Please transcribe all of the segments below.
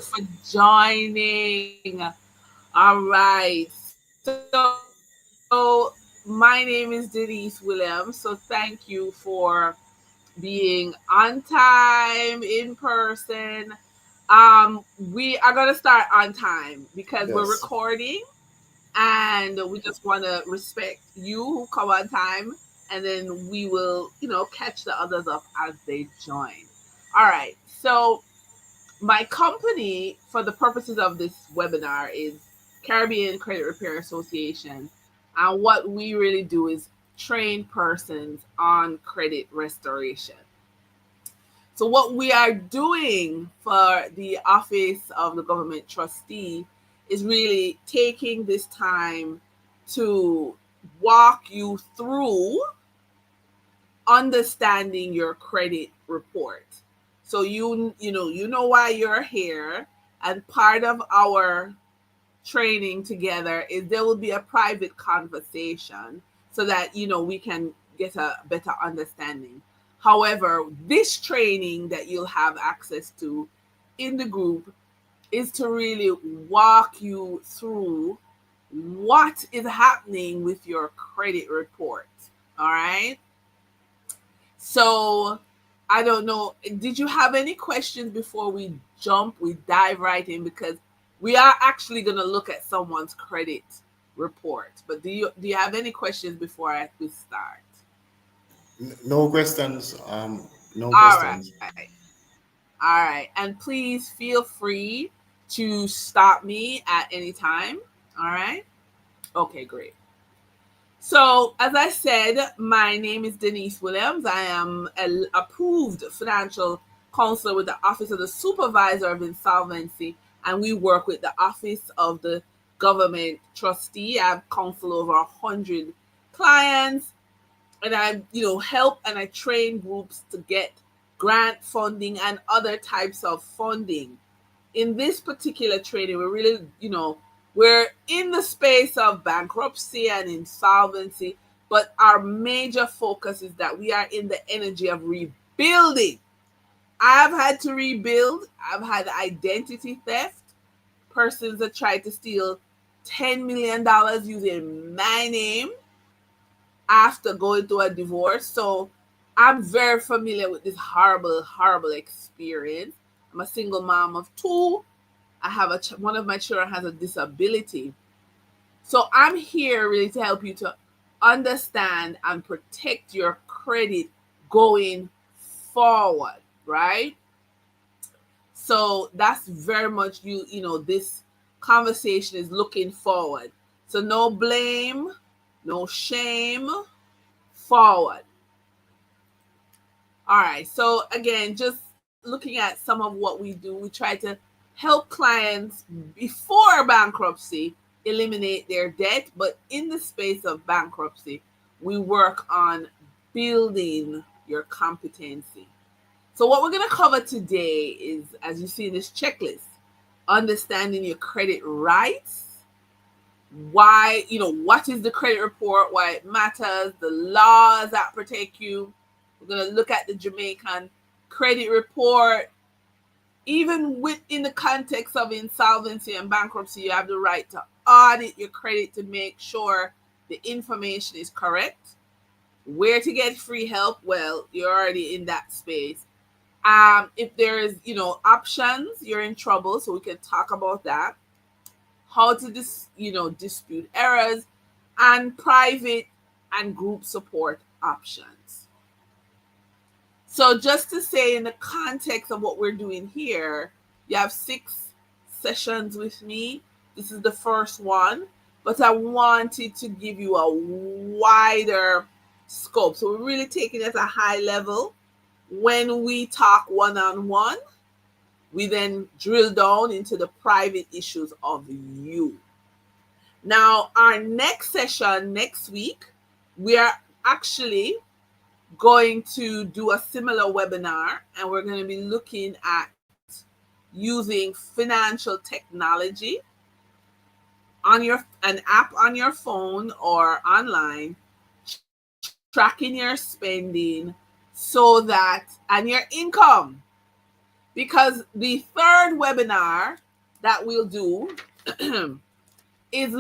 for joining. All right. So, my name is Denise Williams. So, thank you for being on time in person. We are going to start on time because we're Yes. recording and we just want to respect you who come on time, and then we will, catch the others up as they join. All right. So, my company, for the purposes of this webinar, is Caribbean Credit Repair Association. And what we really do is train persons on credit restoration. So, what we are doing for the Office of the Government Trustee is really taking this time to walk you through understanding your credit report. So you know why you're here, and part of our training together is there will be a private conversation so that we can get a better understanding. However, this training that you'll have access to in the group is to really walk you through what is happening with your credit report. All right? So I don't know. Did you have any questions before we dive right in? Because we are actually going to look at someone's credit report. But do you have any questions before we start? No questions. No All questions. right. All right. And please feel free to stop me at any time. All right. Okay, great. So, as I said, my name is Denise Williams. I am an approved financial counselor with the Office of the Supervisor of Insolvency, and we work with the Office of the Government Trustee. I've counseled over 100 clients, and I, help and I train groups to get grant funding and other types of funding. In this particular training, we're really, we're in the space of bankruptcy and insolvency, but our major focus is that we are in the energy of rebuilding. I've had to rebuild. I've had identity theft. Persons that tried to steal $10 million using my name after going through a divorce. So I'm very familiar with this horrible, horrible experience. I'm a single mom of two. I have one of my children has a disability. So I'm here really to help you to understand and protect your credit going forward, right? So that's very much this conversation is looking forward. So no blame, no shame, forward. All right. So again, just looking at some of what we do, we try to help clients before bankruptcy eliminate their debt, but in the space of bankruptcy, we work on building your competency. So what we're going to cover today is, as you see in this checklist, understanding your credit rights, why, what is the credit report, why it matters, the laws that protect you. We're going to look at the Jamaican credit report. Even within the context of insolvency and bankruptcy, you have the right to audit your credit to make sure the information is correct. Where to get free help? Well, you're already in that space. If there's, options, you're in trouble, so we can talk about that. How to dispute errors, and private and group support options. So just to say, in the context of what we're doing here, you have 6 sessions with me. This is the first one, but I wanted to give you a wider scope. So we're really taking it at a high level. When we talk one-on-one, we then drill down into the private issues of you. Now, our next session next week, we are actually going to do a similar webinar, and we're going to be looking at using financial technology on an app on your phone or online, tracking your spending so that and your income, because the third webinar that we'll do is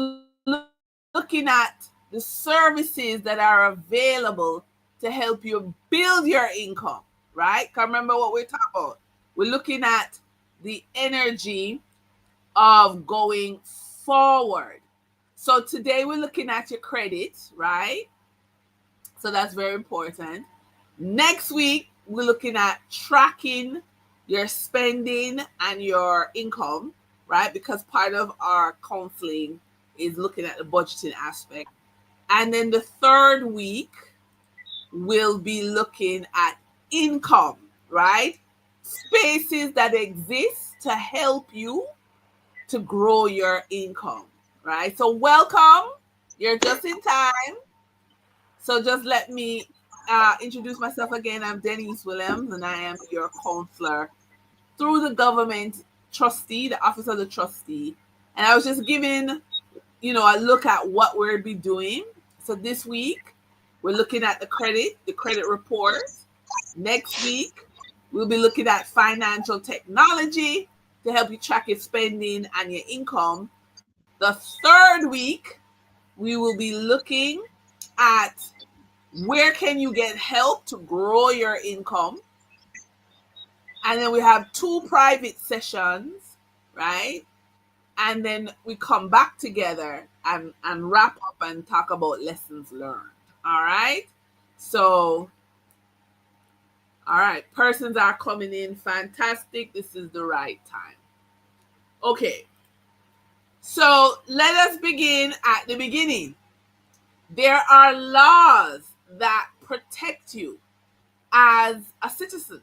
looking at the services that are available to help you build your income, right? Because remember what we're talking about. We're looking at the energy of going forward. So today we're looking at your credit, right? So that's very important. Next week, we're looking at tracking your spending and your income, right? Because part of our counseling is looking at the budgeting aspect. And then the third week, we'll be looking at income, right? Spaces that exist to help you to grow your income, right? So, welcome. You're just in time. So just let me introduce myself again. I'm Denise Williams, and I am your counselor through the government trustee, the office of the trustee. And I was just giving, a look at what we'll be doing. So this week, we're looking at the credit report. Next week, we'll be looking at financial technology to help you track your spending and your income. The third week, we will be looking at where can you get help to grow your income. And then we have 2 private sessions, right? And then we come back together and wrap up and talk about lessons learned. All right. So, all right, persons are coming in. Fantastic. This is the right time. Okay. So let us begin at the beginning. There are laws that protect you as a citizen.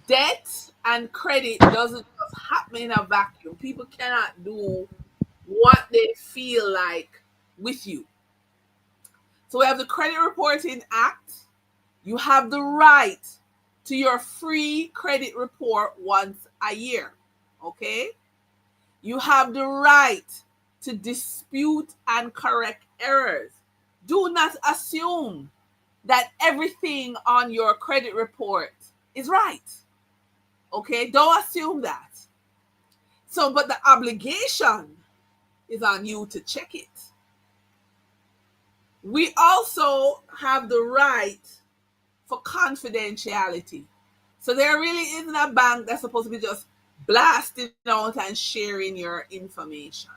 Debt and credit doesn't just happen in a vacuum. People cannot do what they feel like with you. So we have the Credit Reporting Act. You have the right to your free credit report once a year. Okay? You have the right to dispute and correct errors. Do not assume that everything on your credit report is right. Okay? Don't assume that. So, but the obligation is on you to check it. We also have the right for confidentiality. So there really isn't a bank that's supposed to be just blasting out and sharing your information.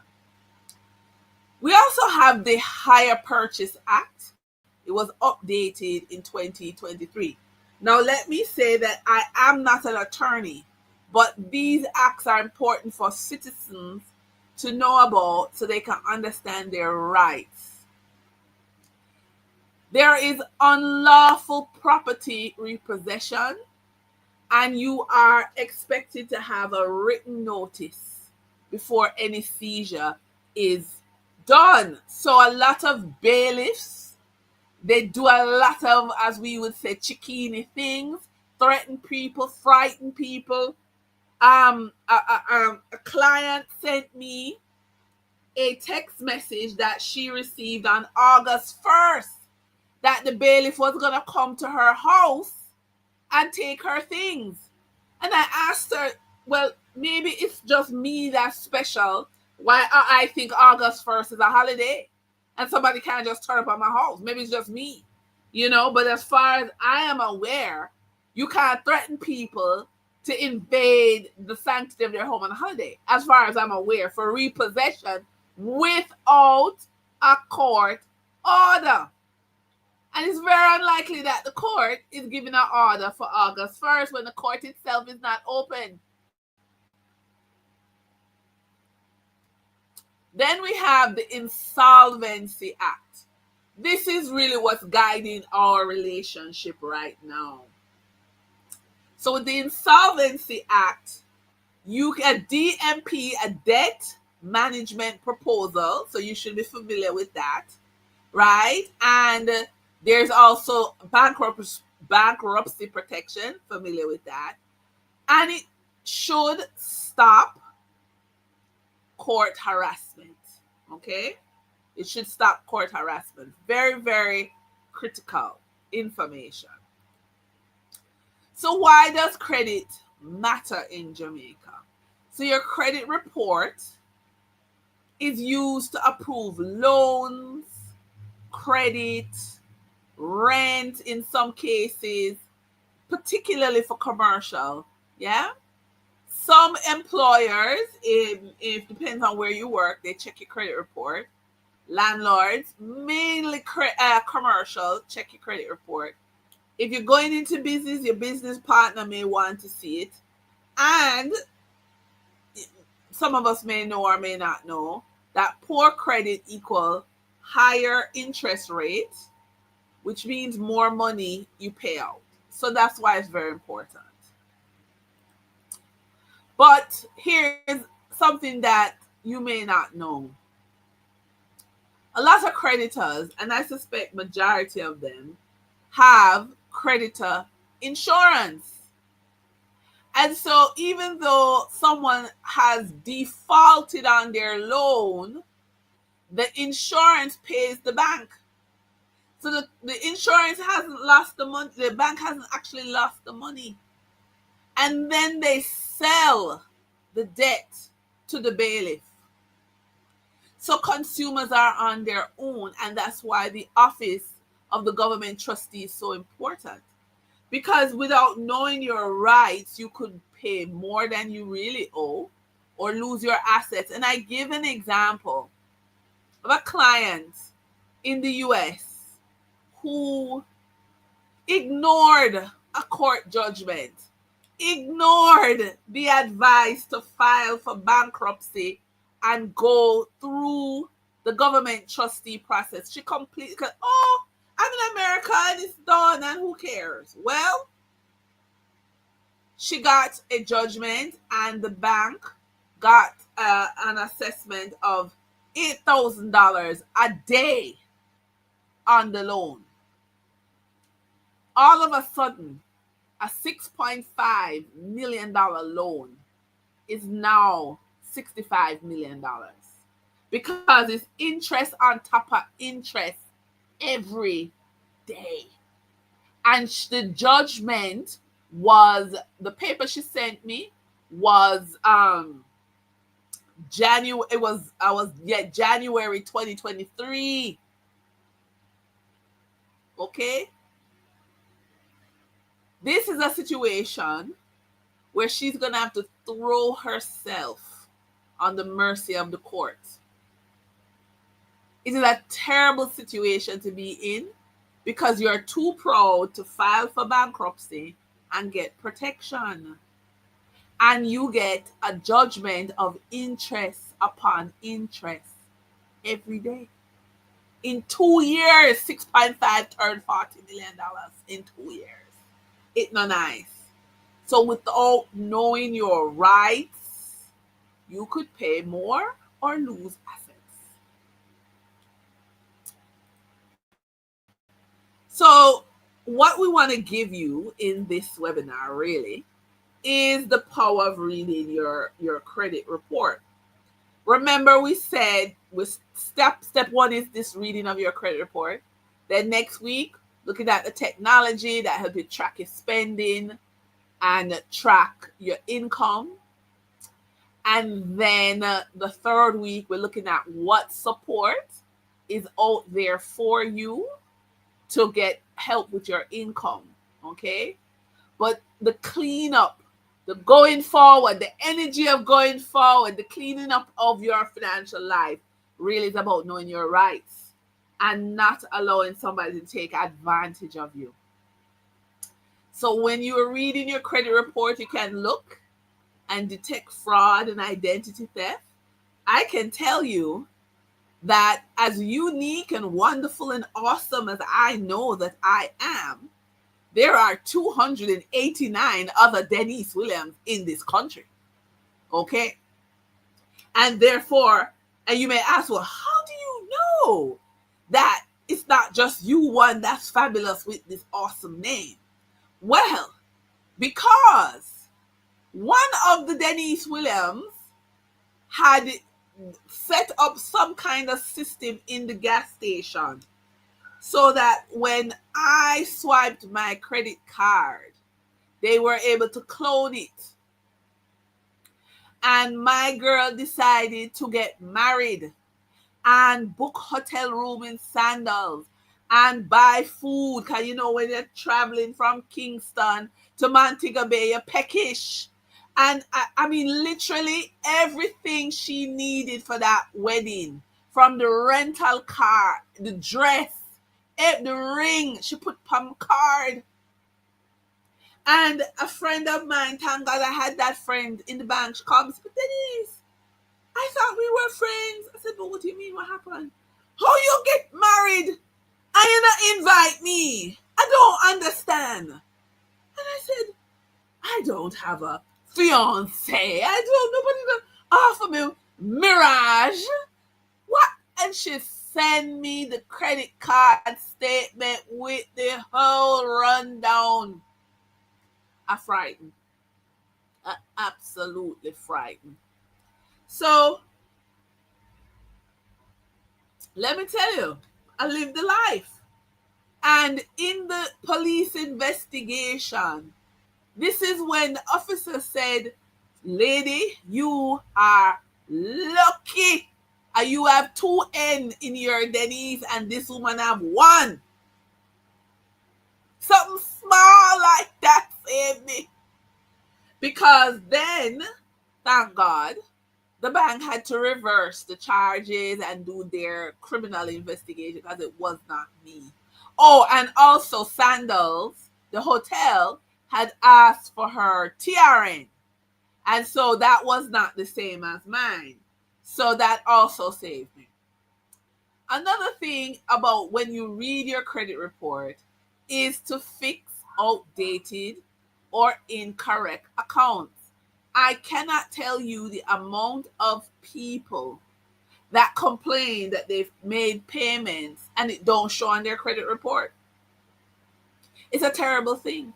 We also have the Hire Purchase Act. It was updated in 2023. Now, let me say that I am not an attorney, but these acts are important for citizens to know about so they can understand their rights. There is unlawful property repossession, and you are expected to have a written notice before any seizure is done. So a lot of bailiffs, they do a lot of, as we would say, chickeny things, threaten people, frighten people. A client sent me a text message that she received on August 1st that the bailiff was going to come to her house and take her things. And I asked her, well, maybe it's just me that's special. Why I think August 1st is a holiday and somebody can't just turn up at my house. Maybe it's just me, But as far as I am aware, you can't threaten people to invade the sanctity of their home on a holiday, as far as I'm aware, for repossession without a court order. And it's very unlikely that the court is giving an order for August 1st when the court itself is not open. Then we have the Insolvency Act. This is really what's guiding our relationship right now. So with the Insolvency Act, you can DMP, a debt management proposal. So you should be familiar with that, right? And there's also bankruptcy protection, familiar with that. And it should stop court harassment, okay? It should stop court harassment. Very, very critical information. So why does credit matter in Jamaica. So your credit report is used to approve loans, credit, rent in some cases, particularly for commercial. Yeah. Some employers, if depends on where you work, they check your credit report. Landlords, mainly commercial, check your credit report. If you're going into business, your business partner may want to see it. And some of us may know or may not know that poor credit equal higher interest rate, which means more money you pay out. So that's why it's very important. But here's something that you may not know. A lot of creditors, and I suspect majority of them, have creditor insurance. And so even though someone has defaulted on their loan, the insurance pays the bank. So the insurance hasn't lost the money, the bank hasn't actually lost the money. And then they sell the debt to the bailiff. So consumers are on their own, and that's why the office of the government trustee is so important. Because without knowing your rights, you could pay more than you really owe or lose your assets. And I give an example of a client in the US who ignored a court judgment, ignored the advice to file for bankruptcy and go through the government trustee process. She completely, oh, I'm in America and it's done and who cares? Well, she got a judgment and the bank got an assessment of $8,000 a day on the loan. All of a sudden, a $6.5 million loan is now $65 million because it's interest on top of interest every day. And the judgment was, the paper she sent me was January 2023. Okay. This is a situation where she's going to have to throw herself on the mercy of the court. It is a terrible situation to be in because you're too proud to file for bankruptcy and get protection. And you get a judgment of interest upon interest every day. In 2 years, 6.5 turned $40 million in 2 years. It's not nice. So without knowing your rights, you could pay more or lose assets. So what we want to give you in this webinar really is the power of reading your credit report. Remember we said with step one is this reading of your credit report. Then next week, looking at the technology that helps you track your spending and track your income. And then the third week, we're looking at what support is out there for you to get help with your income. Okay. But the cleanup, the going forward, the energy of going forward, the cleaning up of your financial life really is about knowing your rights and not allowing somebody to take advantage of you. So when you are reading your credit report, you can look and detect fraud and identity theft. I can tell you that as unique and wonderful and awesome as I know that I am, there are 289 other Denise Williams in this country. Okay? And therefore, and you may ask, well, how do you know that it's not just you one that's fabulous with this awesome name? Well, because one of the Denise Williams had set up some kind of system in the gas station so that when I swiped my credit card, they were able to clone it And my girl decided to get married and book hotel room in Sandals and buy food. Because you know, when you're traveling from Kingston to Montego Bay, you're peckish. And I mean, literally everything she needed for that wedding, from the rental car, the dress, the ring, she put palm card. And a friend of mine, thank God I had that friend in the bank, she called me, but Denise, I thought we were friends. I said, but what do you mean? What happened? How you get married and you not invite me? I don't understand. And I said, I don't have a fiance. I don't, nobody don't offer me Mirage. What? And she sent me the credit card statement with the whole rundown. I frightened. I absolutely frightened. So let me tell you, I lived the life. And in the police investigation, this is when the officer said, lady, you are lucky. You have 2 N in your Denise, and this woman have 1. Something small like that saved me. Because then, thank God, the bank had to reverse the charges and do their criminal investigation because it was not me. Oh, and also Sandals, the hotel, had asked for her TRN. And so that was not the same as mine. So that also saved me. Another thing about when you read your credit report is to fix outdated or incorrect accounts. I cannot tell you the amount of people that complain that they've made payments and it don't show on their credit report. It's a terrible thing.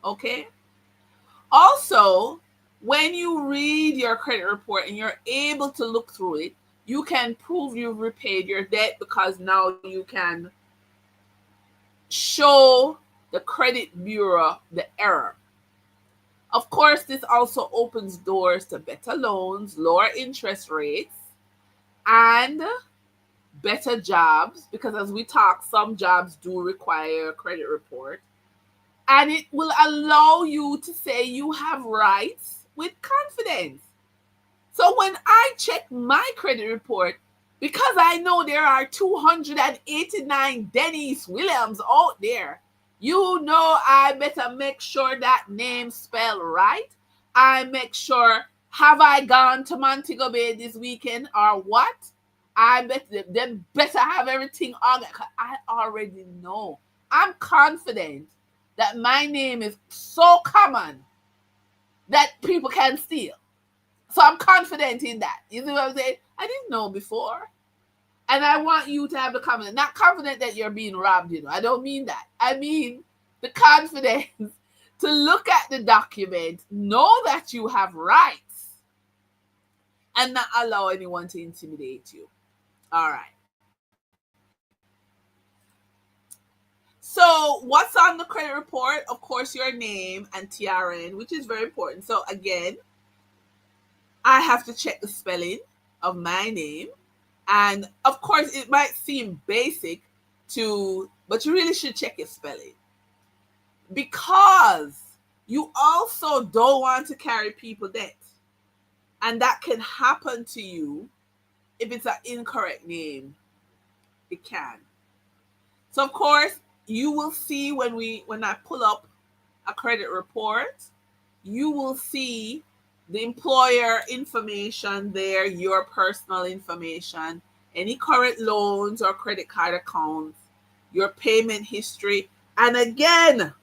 Okay? Also, when you read your credit report and you're able to look through it, you can prove you've repaid your debt because now you can show the credit bureau the error. Of course, this also opens doors to better loans, lower interest rates, and better jobs, because as we talk, some jobs do require a credit report. And it will allow you to say you have rights with confidence. So when I check my credit report, because I know there are 289 Denise Williams out there, you know I better make sure that name spelled right. I make sure, have I gone to Montego Bay this weekend or what? I bet them better have everything on. I already know. I'm confident that my name is so common that people can steal. So I'm confident in that. You see what I'm saying? I didn't know before. And I want you to have the confidence. Not confident that you're being robbed, you know. I don't mean that. I mean the confidence to look at the document, know that you have rights, and not allow anyone to intimidate you. All right. So what's on the credit report? Of course, your name and TRN, which is very important. So again, I have to check the spelling of my name. And of course, it might seem basic but you really should check your spelling. Because you also don't want to carry people debt. And that can happen to you if it's an incorrect name. It can. So of course, you will see when I pull up a credit report, you will see the employer information there, your personal information, any current loans or credit card accounts, your payment history. And again,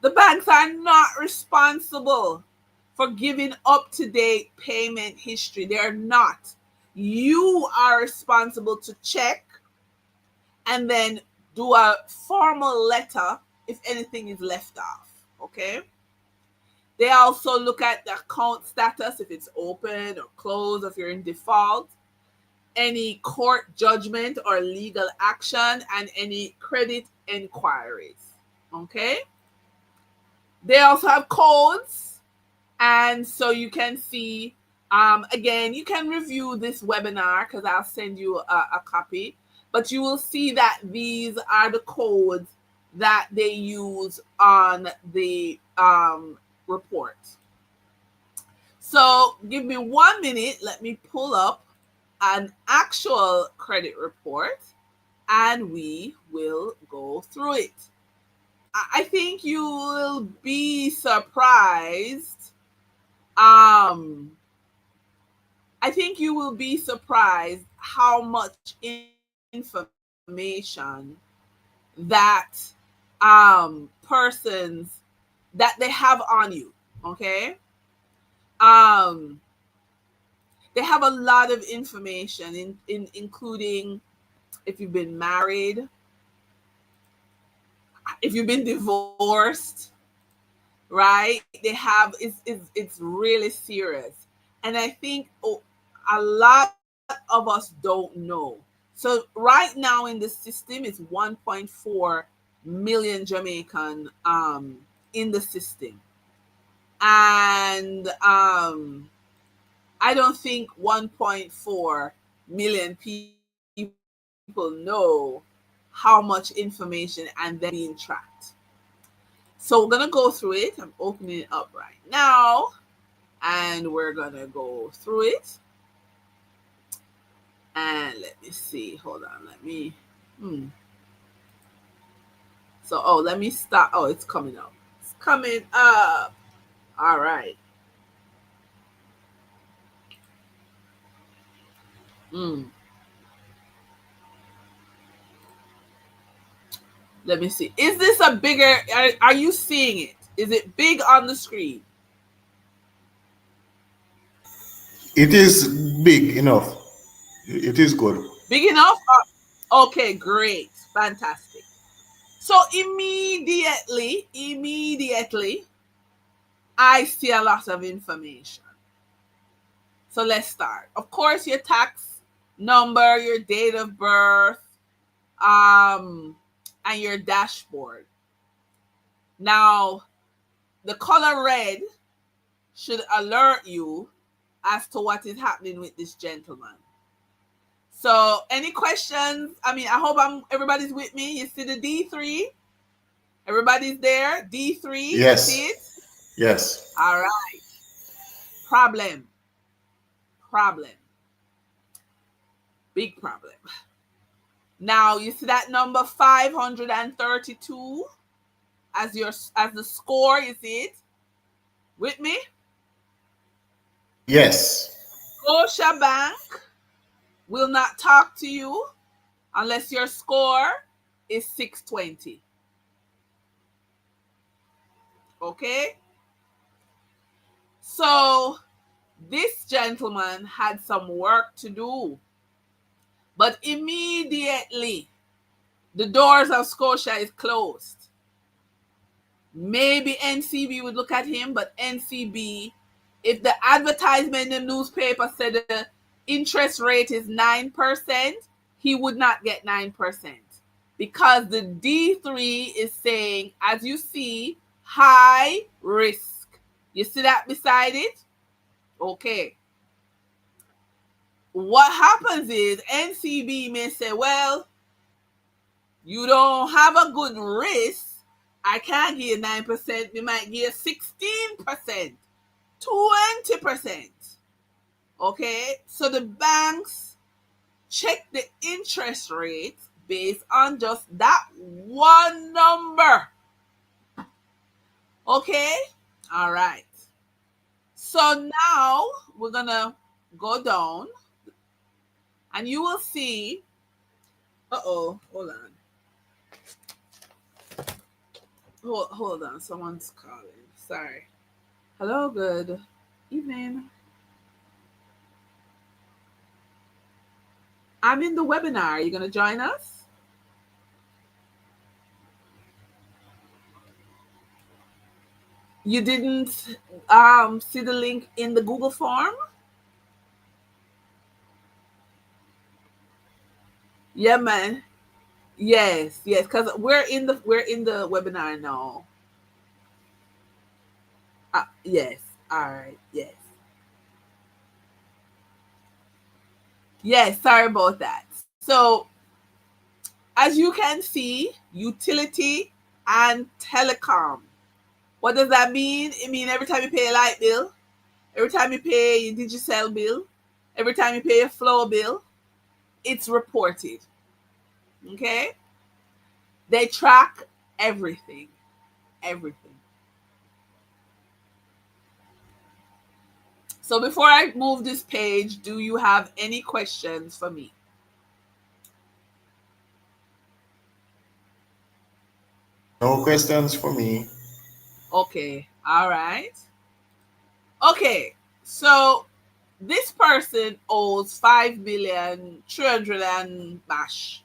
the banks are not responsible for giving up-to-date payment history. They're not. You are responsible to check and then do a formal letter if anything is left off. Okay? They also look at the account status, if it's open or closed, if you're in default, any court judgment or legal action, and any credit inquiries. Okay? They also have codes And so you can see, again, you can review this webinar because I'll send you a copy. But you will see that these are the codes that they use on the report. So give me 1 minute. Let me pull up an actual credit report and we will go through it. I think you will be surprised. I think you will be surprised how much information that persons that they have on you. Okay. Um, they have a lot of information in including if you've been married, if you've been divorced, right? They have it's really serious. And I think a lot of us don't know. So right now in the system is 1.4 million Jamaican in the system. And I don't think 1.4 million people know how much information and then being tracked. So we're going to go through it. I'm opening it up right now and we're going to go through it. And let me see. Hold on. Let me. So, let me stop. Oh, it's coming up. It's coming up. All right. Let me see. Is this a bigger? Are you seeing it? Is it big on the screen? It is big enough. It is good. Big enough? Okay, great. Fantastic. So immediately, I see a lot of information. So let's start. Of course, your tax number, your date of birth, and your dashboard. Now, the color red should alert you as to what is happening with this gentleman. So, any questions? I mean, I hope everybody's with me. You see the D3? Everybody's there? D3, you see it? Yes. All right. Problem. Big problem. Now, you see that number 532 as the score, you see it? With me? Yes. Scotia Bank will not talk to you unless your score is 620. Okay? So, this gentleman had some work to do. But immediately, the doors of Scotia is closed. Maybe NCB would look at him, but NCB, if the advertisement in the newspaper said the interest rate is 9%, he would not get 9%. Because the D3 is saying, as you see, high risk. You see that beside it? Okay. What happens is NCB may say, well, you don't have a good risk. I can't give you 9%. We might give you 16%, 20%. Okay? So the banks check the interest rate based on just that one number. Okay? All right. So now we're going to go down and you will see. Hold on. Hold on. Someone's calling. Sorry. Hello, good evening. I'm in the webinar. Are you going to join us? You didn't see the link in the Google form? Yeah, man. Yes, because we're in the webinar now. Yes. All right. Yes. Yes. Sorry about that. So, as you can see, utility and telecom. What does that mean? It means every time you pay a light bill, every time you pay your Digicel bill, every time you pay a flow bill, it's reported. Okay? They track everything. Everything. So before I move this page, do you have any questions for me? No questions for me. Okay. All right. Okay. So this person owes 5,300,000 and bash.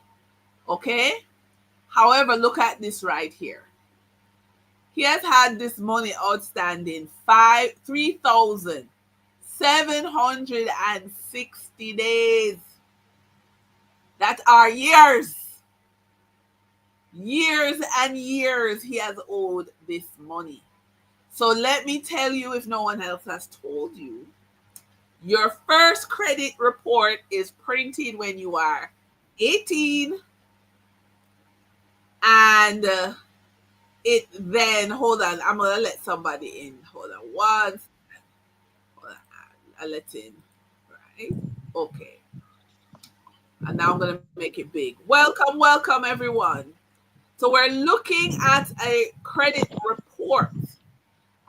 Okay? However, look at this right here. He has had this money outstanding 3,760 days. That are years. Years and years he has owed this money. So let me tell you, if no one else has told you, your first credit report is printed when you are 18, and it then, hold on, I'm gonna let somebody in. Hold on one. Hold on, I let in. Right. Okay. And now I'm gonna make it big. Welcome, welcome everyone. So we're looking at a credit report.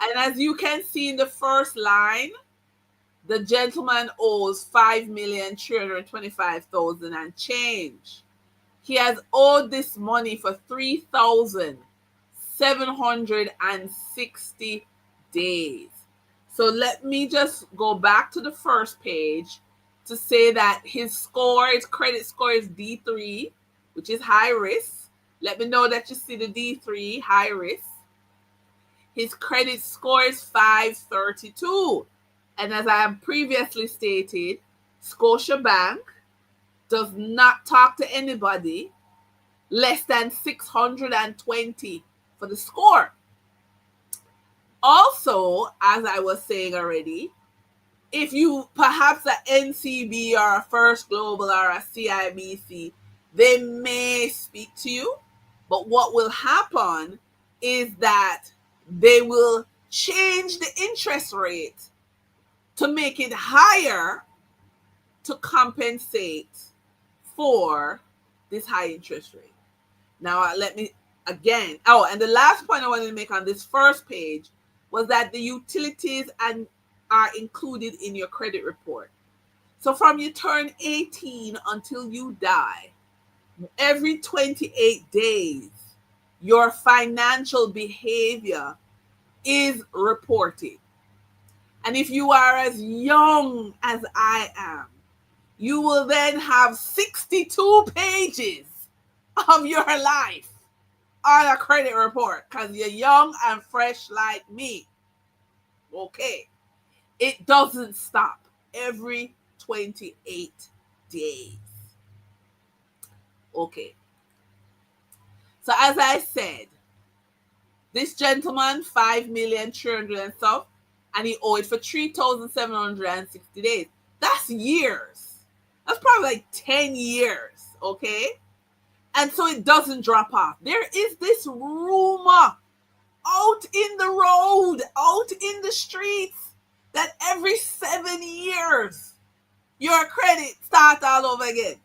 And as you can see in the first line, the gentleman owes 5,325,000 and change. He has owed this money for 3,760 days. So let me just go back to the first page to say that his credit score is D3, which is high risk. Let me know that you see the D3, high risk. His credit score is 532. And as I have previously stated, Scotiabank does not talk to anybody less than 620 for the score. Also, as I was saying already, if you perhaps a NCB or a First Global or a CIBC, they may speak to you, but what will happen is that they will change the interest rate to make it higher to compensate for this high interest rate. Now, let me again. Oh, and the last point I wanted to make on this first page was that the utilities are included in your credit report. So from you turn 18 until you die, every 28 days, your financial behavior is reported. And if you are as young as I am, you will then have 62 pages of your life on a credit report because you're young and fresh like me. Okay. It doesn't stop every 28 days. Okay. So as I said, this gentleman, 5,300,000 and stuff, and he owed for 3,760 days. That's years. That's probably like 10 years. Okay. And so it doesn't drop off. There is this rumor out in the road, out in the streets, that every 7 years your credit starts all over again.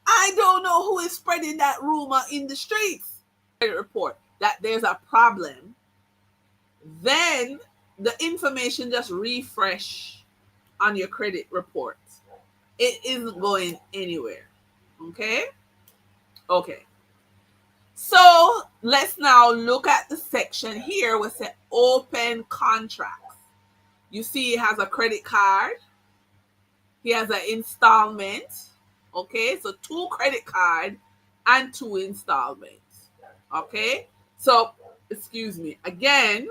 I don't know who is spreading that rumor in the streets. Credit report that there's a problem, then the information just refresh on your credit report. It isn't going anywhere. Okay? Okay. So let's now look at the section here where it says open contracts. You see, it has a credit card. He has an installment. Okay, so 2 credit card and 2 installments. Okay, so excuse me. Again,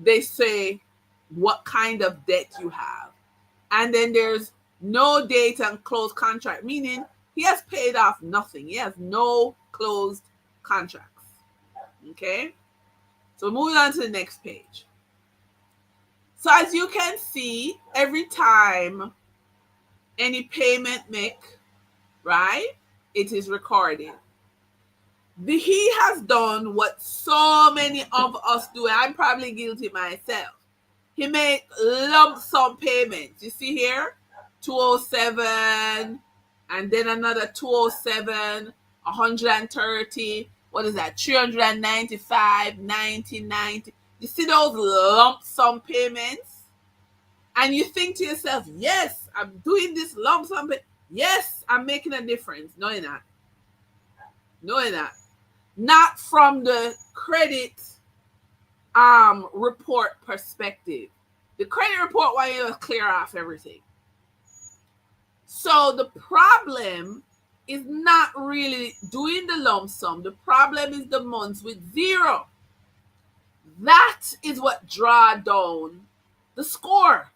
they say what kind of debt you have, and then there's no date and closed contract, meaning he has paid off nothing. He has no closed contracts. Okay, so moving on to the next page. So as you can see, every time any payment make, right, it is recorded. He has done what so many of us do. I'm probably guilty myself. He made lump sum payments. You see here, 207, and then another 207, 130. What is that? 395, 90, 90. You see those lump sum payments? And you think to yourself, yes, I'm doing this lump sum. Yes, I'm making a difference. No, you're not. No, you're not. Not from the credit report perspective. The credit report want you to clear off everything. So the problem is not really doing the lump sum. The problem is the months with zero. That is what draw down the score.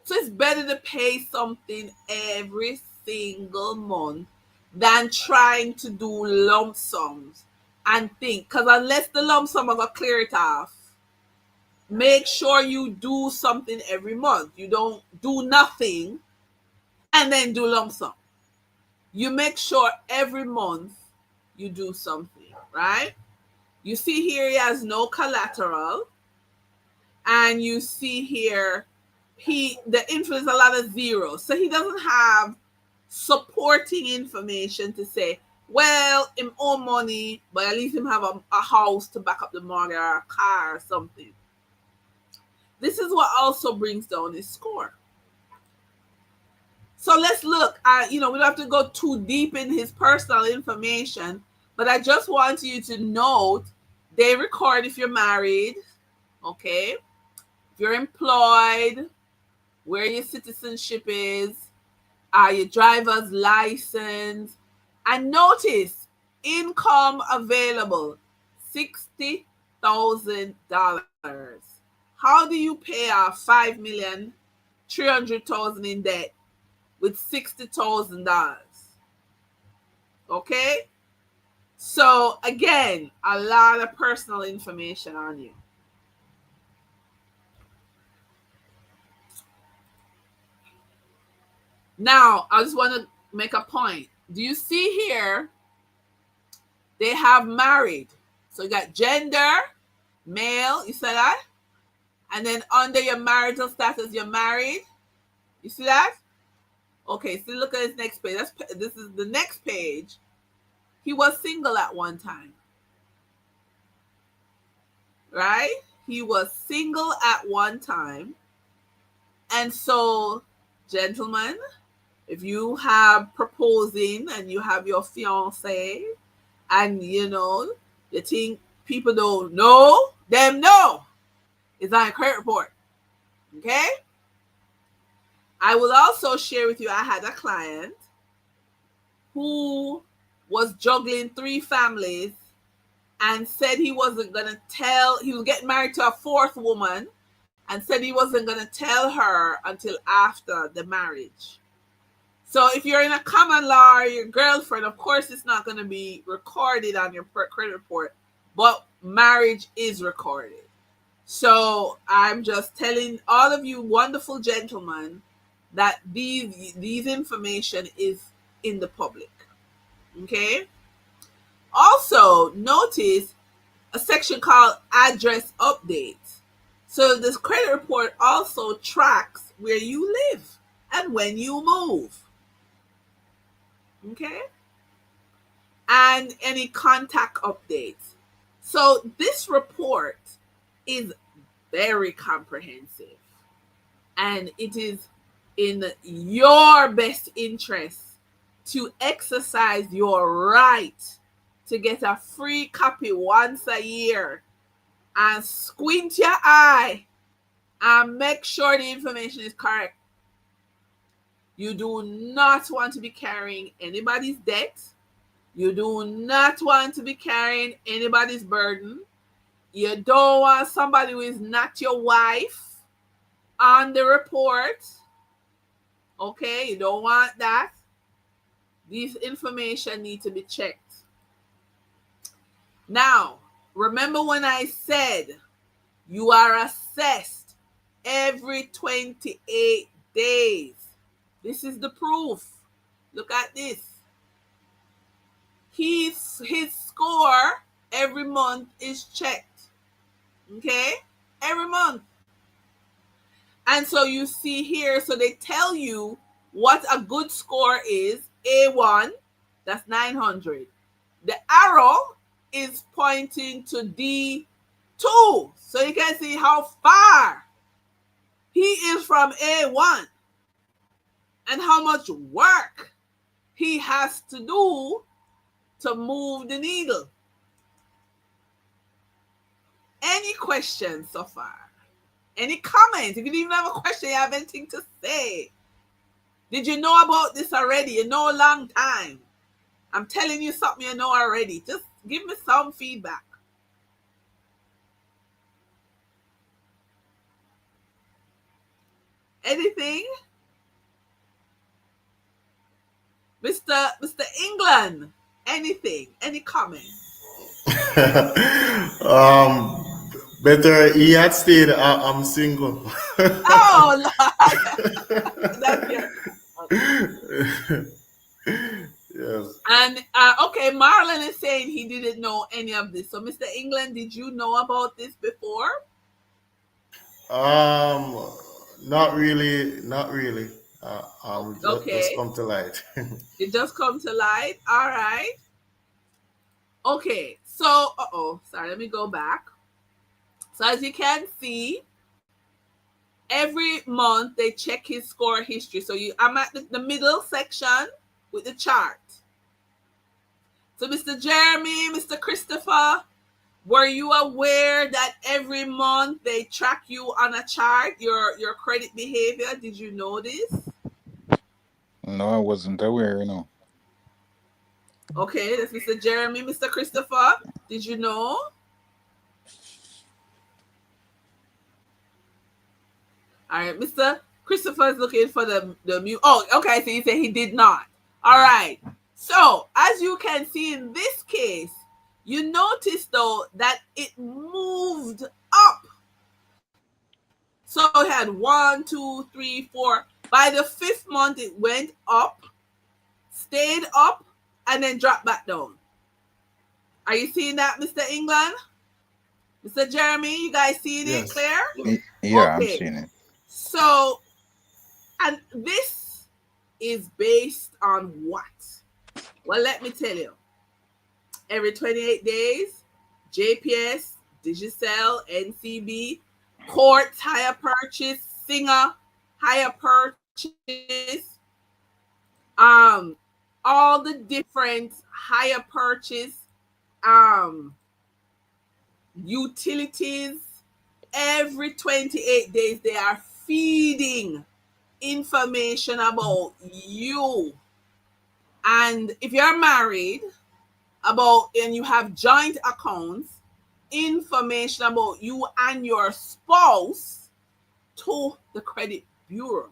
So it's better to pay something every single month than trying to do lump sums and think. Because unless the lump sum are going to clear it off, make sure you do something every month. You don't do nothing and then do lump sum. You make sure every month you do something, right? You see here he has no collateral, and you see here the info is a lot of zeros. So he doesn't have supporting information to say, well, him owe money, but at least him have a house to back up the mortgage or a car or something. This is what also brings down his score. So let's look at, we don't have to go too deep in his personal information, but I just want you to note they record if you're married, okay? If you're employed, where your citizenship is, your driver's license, and notice income available, $60,000. How do you pay off $5,300,000 in debt with $60,000? Okay, so again, a lot of personal information on you. Now, I just want to make a point. Do you see here? They have married. So you got gender, male, you see that? And then under your marital status, you're married. You see that? Okay, so look at this next page. This is the next page. He was single at one time. Right? He was single at one time. And so, gentlemen, if you have proposing and you have your fiance and you think people don't know, them know. It's on a credit report. Okay? I will also share with you, I had a client who was juggling 3 families and said he wasn't going to tell, he was getting married to a 4th woman and said he wasn't going to tell her until after the marriage. So if you're in a common law or your girlfriend, of course it's not going to be recorded on your credit report, but marriage is recorded. So I'm just telling all of you wonderful gentlemen that these information is in the public. Okay? Also, notice a section called address updates. So this credit report also tracks where you live and when you move. Okay? And any contact updates. So this report is very comprehensive, and it is in your best interest to exercise your right to get a free copy once a year and squint your eye and make sure the information is correct. You do not want to be carrying anybody's debt. You do not want to be carrying anybody's burden. You don't want somebody who is not your wife on the report. Okay, you don't want that. These information need to be checked. Now, remember when I said You are assessed every 28 days. This is the proof. Look at this. His score every month is checked. Okay? Every month. And so you see here, so they tell you what a good score is. A1, that's 900. The arrow is pointing to D2. So you can see how far he is from A1 and how much work he has to do to move the needle. Any questions so far? Any comments? If you didn't even have a question, you have anything to say. Did you know about this already? You know a long time. I'm telling you something you know already. Just give me some feedback. Anything? Mr. England, anything? Any comments? um, Better he had stayed. I'm single. Oh, Lord. That's your. Okay. Yes. And okay, Marlon is saying he didn't know any of this. So, Mr. England, did you know about this before? Um, Not really. Not really. Just Okay, come to light. it just come to light. All right. Okay, so sorry, let me go back. So as you can see, every month they check his score history. So I'm at the middle section with the chart. So Mr. Jeremy, Mr. Christopher, were you aware that every month they track you on a chart, your credit behavior? Did you know this? No, I wasn't aware, Okay, that's Mr. Jeremy, Mr. Christopher. Did you know? All right, Mr. Christopher is looking for the mute. Oh, okay. So he said he did not. All right. So as you can see in this case, you notice though that it moved up. So it had 1, 2, 3, 4. By the fifth month, it went up, stayed up, and then dropped back down. Are you seeing that, Mr. England? Mr. Jeremy, you guys seeing it Yes. clear? Yeah, I'm Okay. seeing it. So, and this is based on what? Well, let me tell you. Every 28 days, JPS, Digicel, NCB, Courts, Hire Purchase, Singer, Hire Purchase, all the different hire purchase, utilities, every 28 days they are feeding information about you. And if you're married, and you have joint accounts, information about you and your spouse to the credit bureau.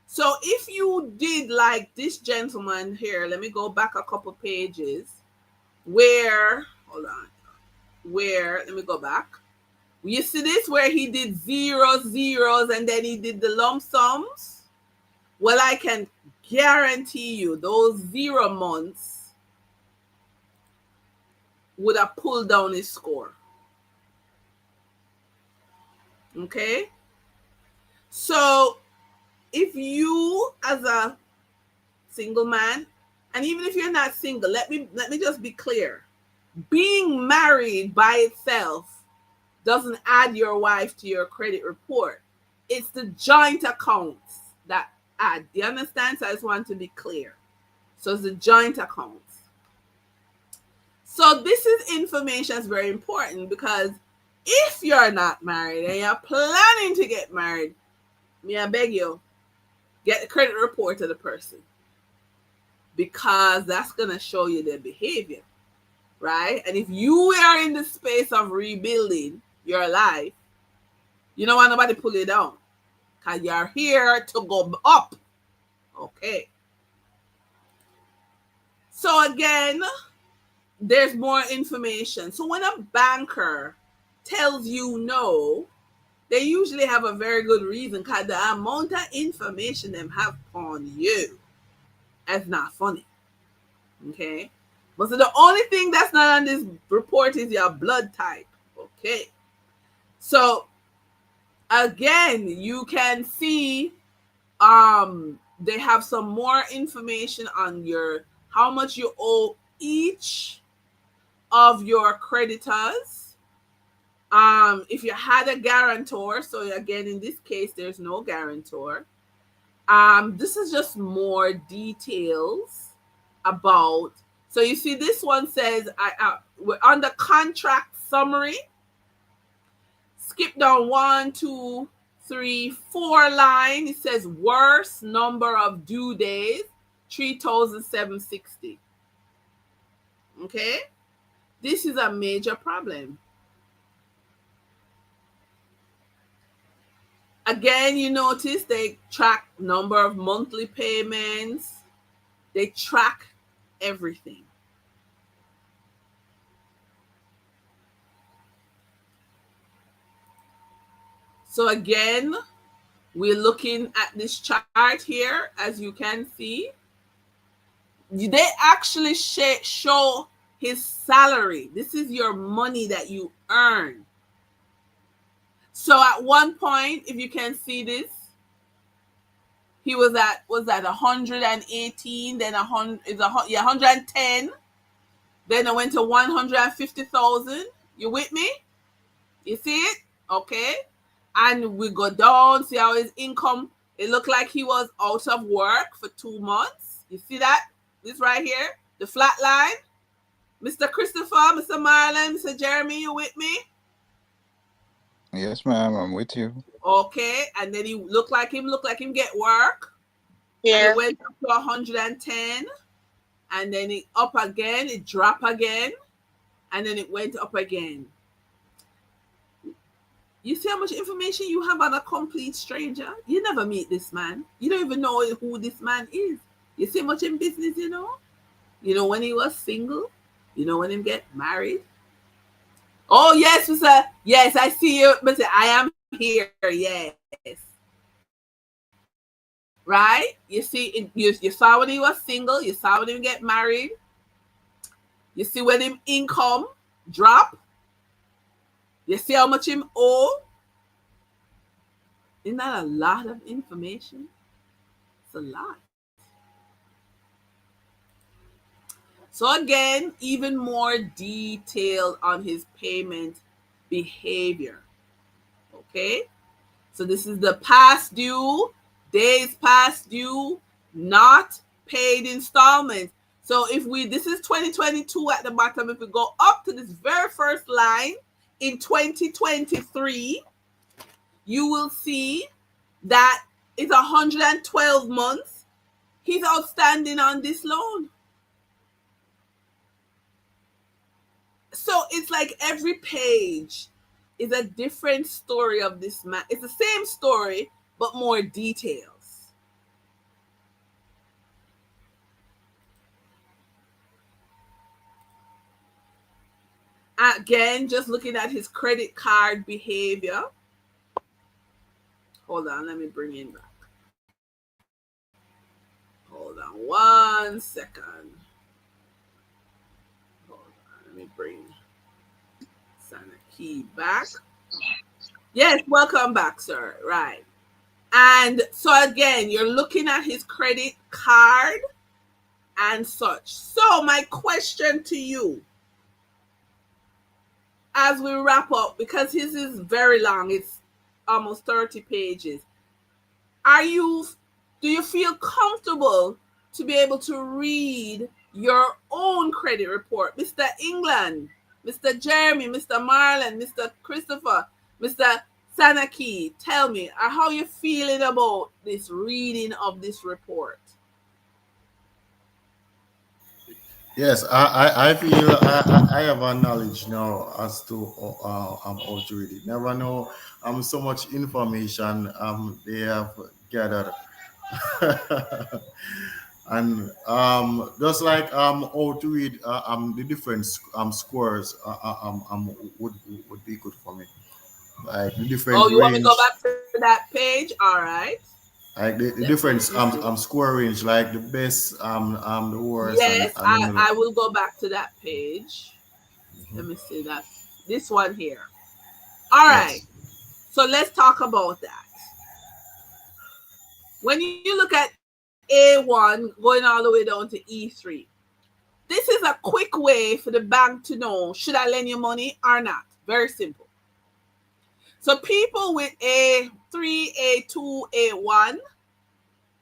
So if you did like this gentleman here, let me go back a couple pages hold on, let me go back. You see this where he did zeros and then he did the lump sums? Well, I can guarantee you those 0 months would have pulled down his score. Okay? So if you as a single man, and even if you're not single, let me just be clear. Being married by itself doesn't add your wife to your credit report. It's the joint accounts that add. Do you understand? So I just want to be clear. So it's the joint accounts. So this is information that's very important because if you're not married and you're planning to get married, I beg you, get the credit report of the person because that's going to show you their behavior, right? And if you are in the space of rebuilding your life, you don't want nobody pull you down because you're here to go up. Okay. So again, there's more information. So when a banker tells you no, they usually have a very good reason because the amount of information them have on you is not funny. Okay. But so the only thing that's not on this report is your blood type. Okay. So again, you can see they have some more information on your how much you owe each of your creditors. If you had a guarantor, so again in this case there's no guarantor. This is just more details about. So you see, this one says we're on the contract summary. Skip down 1, 2, 3, 4 line. It says worst number of due days, 3,760. Okay, this is a major problem. Again, you notice they track number of monthly payments. They track everything. So again, we're looking at this chart here, as you can see. They actually show his salary. This is your money that you earn. So at one point, if you can see this, he was at 118, then 110, then I went to 150,000. You with me? You see it? Okay. And we go down, see how his income, it looked like he was out of work for 2 months. You see that? This right here, the flat line. Mr. Christopher, Mr. Marlon, Mr. Jeremy, you with me? Yes, ma'am, I'm with you. Okay. And then he looked like him get work. Yeah. And it went up to 110. And then it up again, it dropped again. And then it went up again. You see how much information you have on a complete stranger? You never meet this man. You don't even know who this man is. You see much in business, you know? You know when he was single? You know when him get married? Oh, yes, Mr. Yes, I see you. Mr. I am here, yes. Right? You see, you saw when he was single. You saw when him get married. You see when him income drop. You see how much him owe? Isn't that a lot of information? It's a lot. So again, even more detailed on his payment behavior. Okay? So this is the past due, days past due, not paid installments. So if this is 2022 at the bottom, if we go up to this very first line in 2023, you will see that it's 112 months he's outstanding on this loan. So it's like every page is a different story of this man. It's the same story, but more details. Again, just looking at his credit card behavior. Hold on, let me bring him back. Hold on 1 second. Hold on, let me bring Sanaki back. Yes, welcome back, sir. Right. And so again, you're looking at his credit card and such. So my question to you, as we wrap up, because his is very long, it's almost 30 pages. Do you feel comfortable to be able to read your own credit report? Mr. England, Mr. Jeremy, Mr. Marlon, Mr. Christopher, Mr. Sanaki, tell me, how are you feeling about this reading of this report? Yes, I feel I have a knowledge now as to how to read it. Never know so much information they have gathered. And just like how to read the different scores would be good for me. Like the different Oh, you want me to go range, back to that page? All right. like the different Definitely see. score range, like the best, the worst, Yes, and the middle. I will go back to that page. Let me see that. This one here. All right. Yes. So let's talk about that. When you look at A1 going all the way down to E3, this is a quick way for the bank to know should I lend you money or not. Very simple. So people with A3, A2, A1,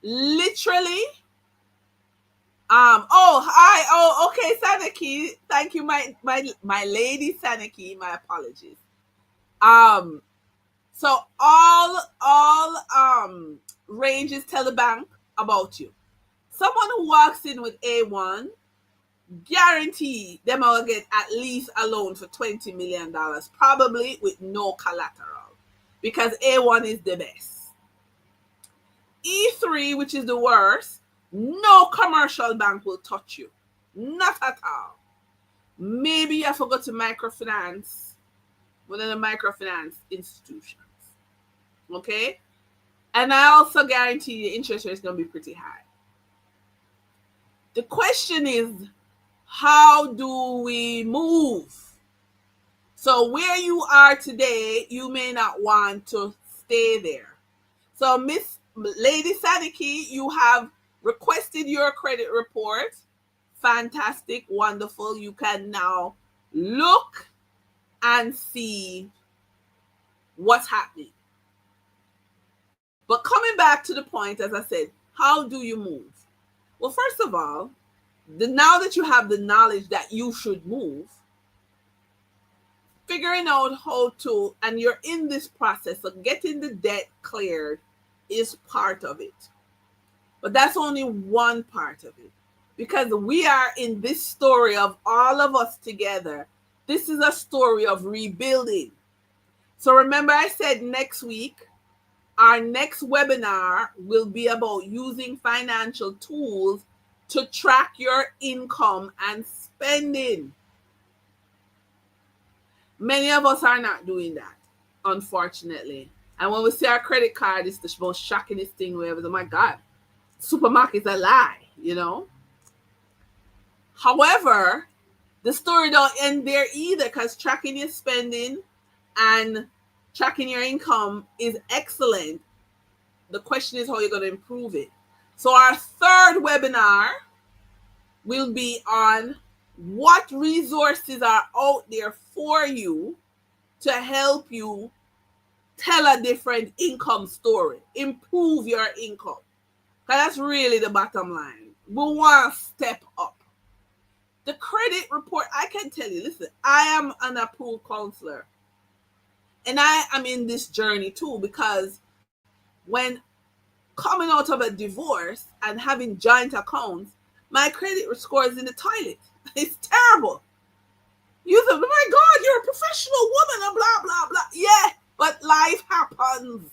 literally, oh, hi, oh, okay, Sanaki. Thank you, my lady Sanaki. My apologies. Um, so all ranges tell the bank about you. Someone who walks in with A1, guarantee them will get at least a loan for $20 million, probably with no collateral, because A1 is the best. E3, which is the worst, no commercial bank will touch you. Not at all. Maybe you have to go to microfinance, one of the microfinance institutions. Okay? And I also guarantee the interest rate is going to be pretty high. The question is, how do we move? So where you are today, you may not want to stay there. So Miss Lady Sadiki, you have requested your credit report. Fantastic, wonderful. You can now look and see what's happening. But coming back to the point, as I said, how do you move? Well, first of all, now that you have the knowledge that you should move, figuring out how to, and you're in this process of getting the debt cleared is part of it. But that's only one part of it. Because we are in this story of all of us together. This is a story of rebuilding. So remember, I said next week, our next webinar will be about using financial tools to track your income and spending. Many of us are not doing that, unfortunately. And when we see our credit card, it's the most shockingest thing we ever. Oh my God, supermarket's a lie. However, the story don't end there either, because tracking your spending and tracking your income is excellent. The question is how you're going to improve it. So our third webinar will be on what resources are out there for you to help you tell a different income story, improve your income. Because that's really the bottom line. We want to step up. The credit report, I can tell you, listen, I am an approved counselor. And I am in this journey too, because when coming out of a divorce and having joint accounts, my credit score is in the toilet. It's terrible. You say, oh my God, you're a professional woman and blah, blah, blah. Yeah, but life happens.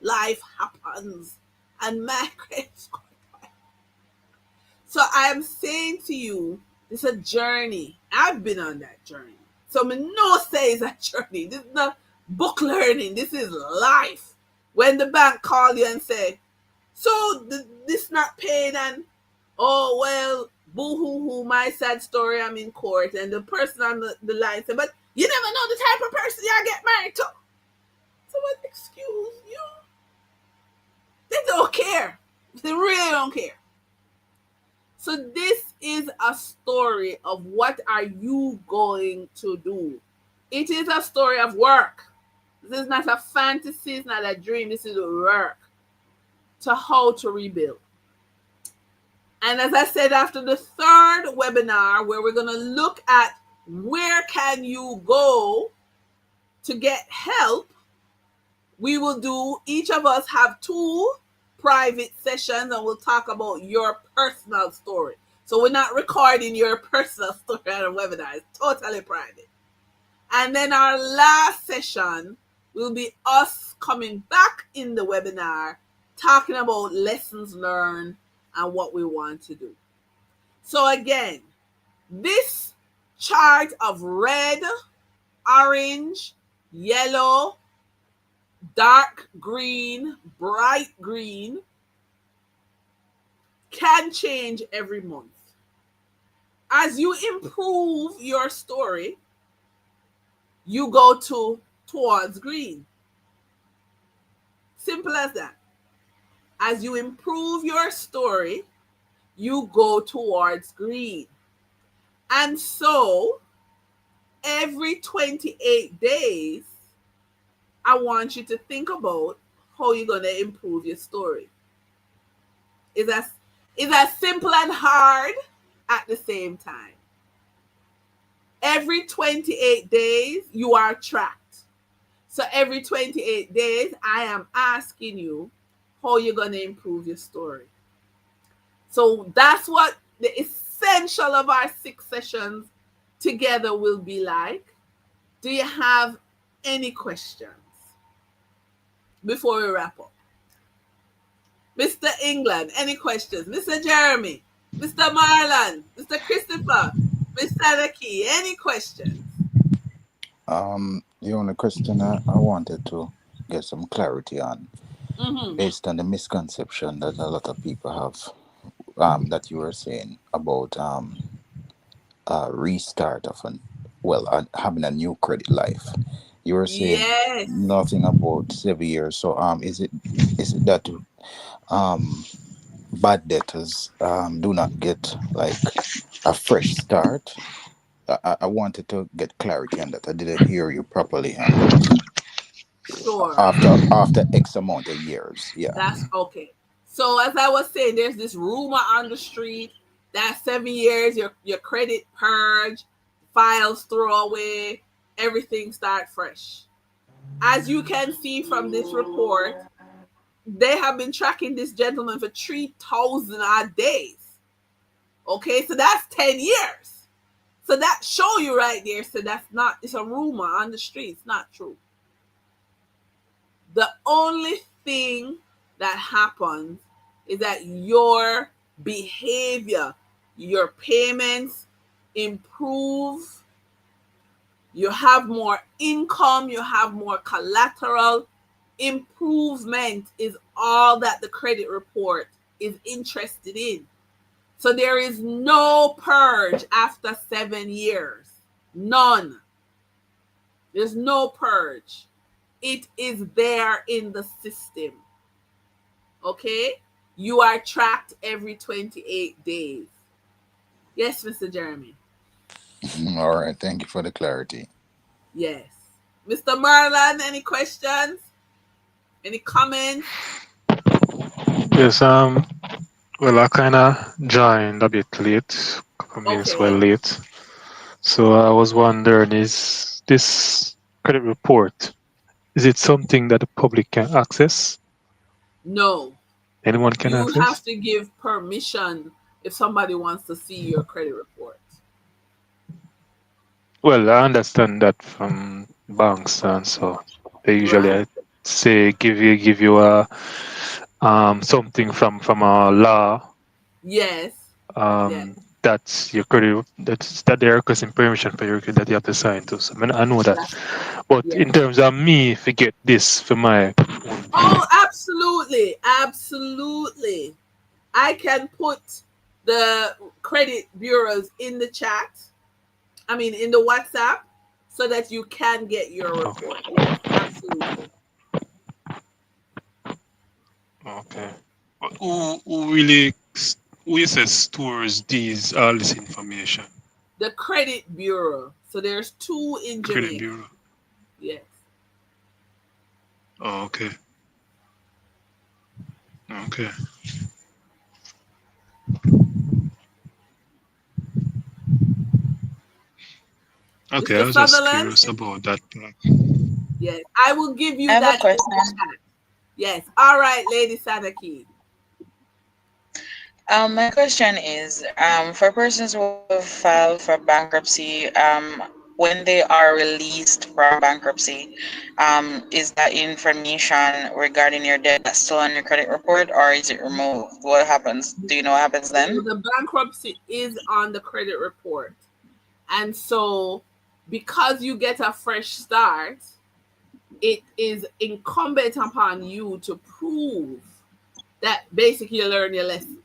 Life happens. And my credit score. So I am saying to you, it's a journey. I've been on that journey. So me no say it's a journey. This is not book learning. This is life. When the bank call you and say, so this not paid, and oh well, boo hoo hoo, my sad story, I'm in court, and the person on the line said, but you never know the type of person you get married to. So what? Excuse you? They don't care. They really don't care. So this is a story of what are you going to do. It is a story of work. This is not a fantasy, it's not a dream, this is work to how to rebuild. And as I said, after the third webinar, where we're going to look at where can you go to get help, we will do, each of us have 2 private sessions, and we'll talk about your personal story. So we're not recording your personal story on a webinar. It's totally private. And then our last session will be us coming back in the webinar, talking about lessons learned and what we want to do. So again, this chart of red, orange, yellow, dark green, bright green can change every month. As you improve your story, you go towards green. Simple as that. As you improve your story, you go towards green. And so every 28 days, I want you to think about how you're going to improve your story. Is that simple and hard at the same time. Every 28 days, you are tracked. So every 28 days, I am asking you how you're going to improve your story. So that's what the essential of our 6 sessions together will be like. Do you have any questions before we wrap up? Mr. England, any questions? Mr. Jeremy, Mr. Marlon, Mr. Christopher, Miss Sadaki, any questions? The only question I wanted to get some clarity on, Mm-hmm. based on the misconception that a lot of people have, that you were saying about restart of having a new credit life. You were saying Yes. nothing about 7 years. So is it that um bad debtors do not get like a fresh start? I wanted to get clarity on that. I didn't hear you properly on that. Sure. After X amount of years, yeah. That's okay. So as I was saying, there's this rumor on the street that 7 years your credit purge, files throw away, everything start fresh. As you can see from this report, they have been tracking this gentleman for 3,000 odd days. Okay, so that's 10 years. So that show you right there. So that's not, it's a rumor on the street. It's not true. The only thing that happens is that your behavior, your payments improve, you have more income, you have more collateral. Improvement is all that the credit report is interested in. So there is no purge after 7 years. None. There's no purge. It is there in the system. Okay? You are tracked every 28 days. Yes, Mr. Jeremy. All right, thank you for the clarity. Yes. Mr. Marlon, any questions? Any comments? Yes, well, I kind of joined a bit late, a couple minutes well Okay. late. So I was wondering, is this credit report, is it something that the public can access? No. Anyone can You access? have to give permission if somebody wants to see your credit report. Well, I understand that from banks, and so they usually Right. say give you a something from a law, Yes. Yes. that's your credit, that they're requesting permission for your credit that you have to sign to. So I mean, I know that, That's but yes. in terms of me, forget this for my own. Oh, absolutely. Absolutely. I can put the credit bureaus in the chat. I mean, in the WhatsApp, so that you can get your Okay. report. Yes, absolutely. Okay. But who really, who you say stores all this information? The credit bureau. So there's two in Credit Jamaica. bureau. Yes. Oh, okay. Okay. Okay, I Mr. was just Sutherland? curious about that part. Yes. I will give I you have a that in the question. chat. Yes. All right, Lady Sadaki. My question is, for persons who have filed for bankruptcy, when they are released from bankruptcy, is that information regarding your debt that's still on your credit report, or is it removed? What happens? Do you know what happens So then? the bankruptcy is on the credit report. And so because you get a fresh start, it is incumbent upon you to prove that basically you learn your lesson.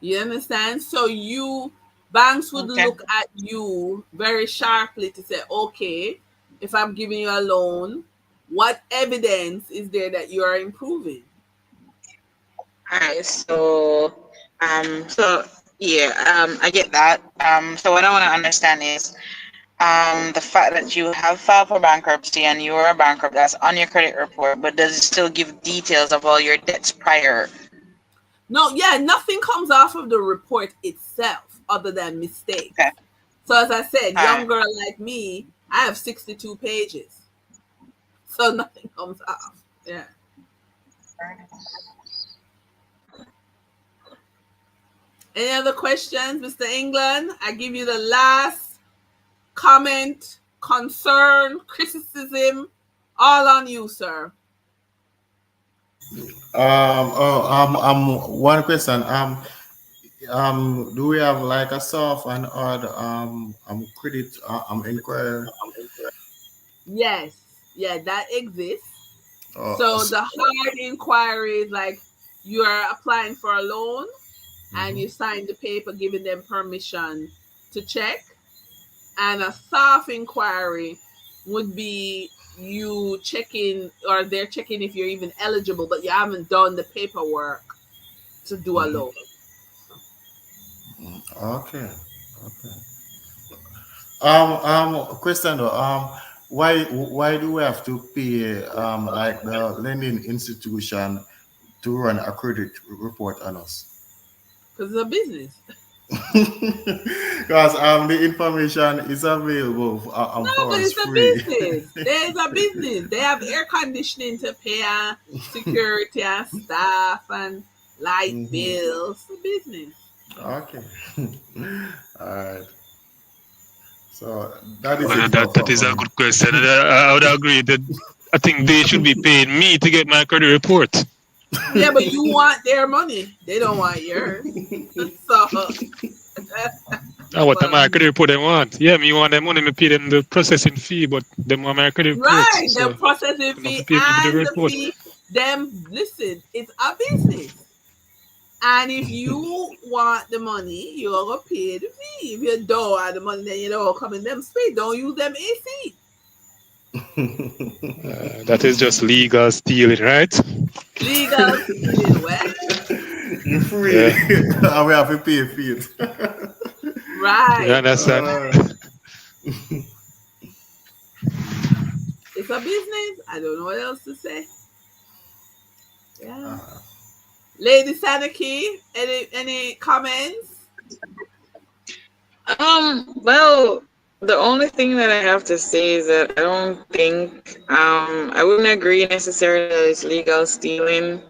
You understand? So you banks would Okay. look at you very sharply to say, okay, if I'm giving you a loan, what evidence is there that you are improving? All right. So yeah, I get that. So what I want to understand is, the fact that you have filed for bankruptcy and you are bankrupt, that's on your credit report, but does it still give details of all your debts prior? No, yeah, nothing comes off of the report itself other than Okay. mistakes. So as I said, All young right. girl like me, I have 62 pages. So nothing comes off. Yeah. Any other questions, Mr. England? I give you the last comment, concern, criticism, all on you, sir. One question. Do we have like a soft and odd credit inquiry? Yes, yeah, that exists. So Uh, the hard inquiry is like you are applying for a loan and you mhm. sign the paper giving them permission to check. And a soft inquiry would be you checking or they're checking if you're even eligible, but you haven't done the paperwork to do a Mhm. loan. Okay. Okay. Question though. Why do we have to pay like the lending institution to run a credit report on us? Because it's a business. Because the information is available No, for but us it's a free. business. There's a business. They have air conditioning to pay and security and staff and light Mhm. bills. It's a business. Okay. All right. So that is it Well, that is for a me. good question. And I would agree that I think they should be paying me to get my credit report. Yeah, but you want their money. They don't want yours. So, Ah, what am well, I credit report they want? Yeah, me want them money, me pay them the processing fee, but them want my credit report. right, the So processing they have to fee pay me for the and the report. fee. Them, listen, it's a business. And if you want the money, you're gonna pay the fee. If you don't want the money, then you don't come in them space. Don't use them AC. That is just legal stealing, right? Legal stealing where? You're free. Yeah, And we have to pay for it. you Right. understand? Uh, It's a business. I don't know what else to say. Yeah. uh, Lady Sanaki, any comments? Well, the only thing that I have to say is that I don't think, I wouldn't agree necessarily that it's legal stealing.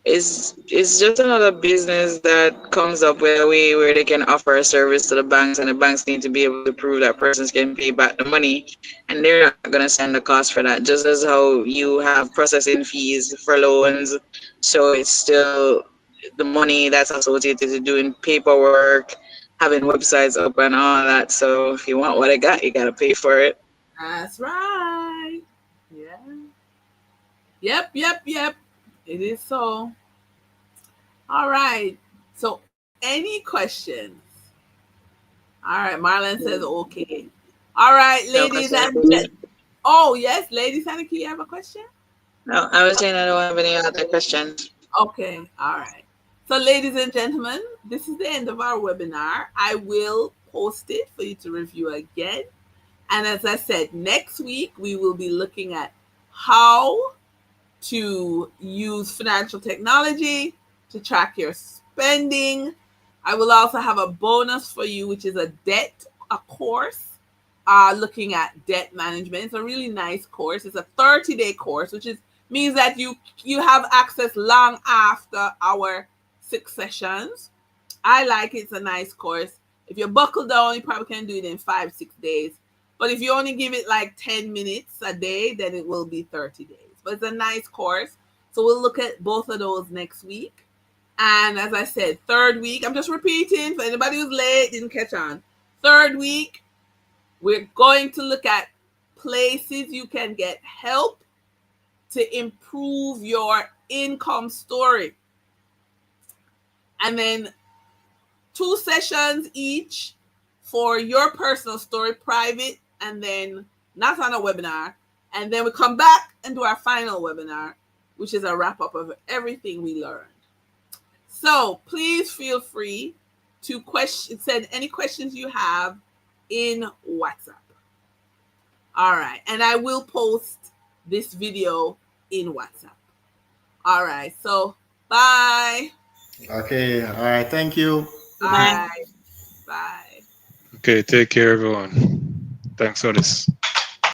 It's just another business that comes up with a way where they can offer a service to the banks, and the banks need to be able to prove that persons can pay back the money, and they're not going to send the cost for that. Just as how you have processing fees for loans, so it's still the money that's associated to doing paperwork, having websites up, and all that. So if you want what I got, you got to pay for it. That's right. Yeah. Yep, yep, yep. It is so. All right. So, any questions? All right. Marlon says okay. All right, No ladies question. and gents. Oh, yes, ladies and you have a question? No, I was saying I don't have any other questions. Okay. All right. So, ladies and gentlemen, this is the end of our webinar. I will post it for you to review again. And as I said, next week we will be looking at how to use financial technology to track your spending. I will also have a bonus for you, which is a course looking at debt management. It's a really nice course. It's a 30-day course, which is means that you have access long after our 6 sessions. I like it. It's a nice course. If you buckle down, you probably can do it in 5, 6 days. But if you only give it like 10 minutes a day, then it will be 30 days. But it's a nice course. So we'll look at both of those next week. And as I said, third week, I'm just repeating for anybody who's late, didn't catch on. Third week, we're going to look at places you can get help to improve your income story. And then 2 sessions each for your personal story, private, and then not on a webinar. And then we come back and do our final webinar, which is a wrap up of everything we learned. So please feel free to send any questions you have in WhatsApp. All right. And I will post this video in WhatsApp. All right. So bye. Okay. All right. Thank you. Bye. Bye. Okay, take care, everyone. Thanks for this.